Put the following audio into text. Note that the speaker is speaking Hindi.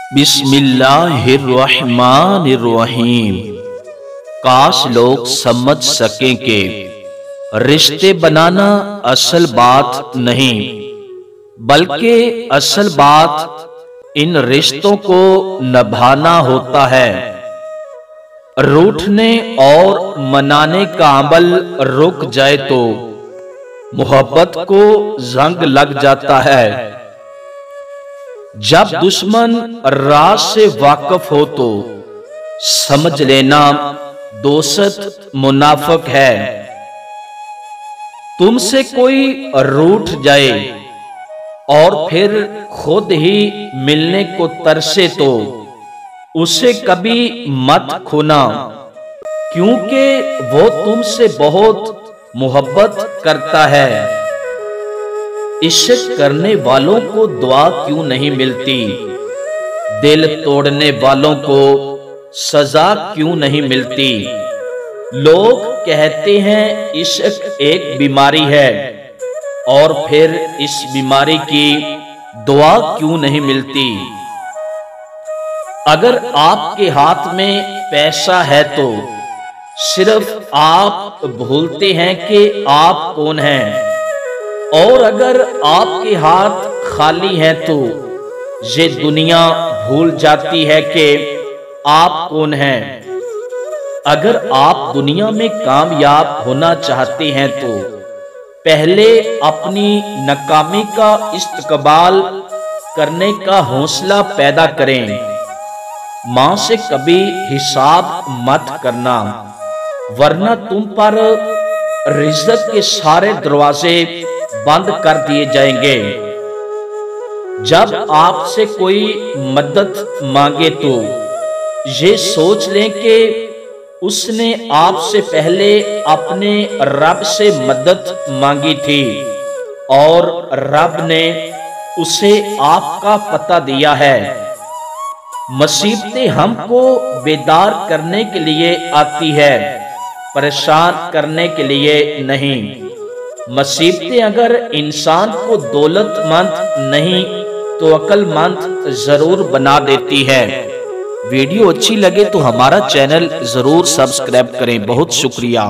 बिस्मिल्लाहिर्रहमानिर्रहीम। काश लोग समझ सकें कि रिश्ते बनाना असल बात नहीं, बल्कि असल बात इन रिश्तों को निभाना होता है। रूठने और मनाने का अमल रुक जाए तो मोहब्बत को जंग लग जाता है। जब दुश्मन राज से वाकिफ हो तो समझ लेना दोस्त मुनाफिक है। तुमसे कोई रूठ जाए और फिर खुद ही मिलने को तरसे तो उसे कभी मत खोना, क्योंकि वो तुमसे बहुत मोहब्बत करता है। इश्क करने वालों को दुआ क्यों नहीं मिलती? दिल तोड़ने वालों को सजा क्यों नहीं मिलती? लोग कहते हैं इश्क एक बीमारी है, और फिर इस बीमारी की दुआ क्यों नहीं मिलती? अगर आपके हाथ में पैसा है तो सिर्फ आप भूलते हैं कि आप कौन हैं, और अगर आपके हाथ खाली हैं तो ये दुनिया भूल जाती है कि आप कौन हैं। अगर आप दुनिया में कामयाब होना चाहते हैं तो पहले अपनी नाकामी का इस्तकबाल करने का हौसला पैदा करें। मां से कभी हिसाब मत करना, वरना तुम पर रिज़्क़ के सारे दरवाजे बंद कर दिए जाएंगे। जब आपसे कोई मदद मांगे तो ये सोच लें कि उसने आपसे पहले अपने रब से मदद मांगी थी, और रब ने उसे आपका पता दिया है। मुसीबतें हमको बेदार करने के लिए आती है, परेशान करने के लिए नहीं। मुसीबतें अगर इंसान को दौलतमंद नहीं तो अक्लमंद जरूर बना देती है। वीडियो अच्छी लगे तो हमारा चैनल जरूर सब्सक्राइब करें। बहुत शुक्रिया।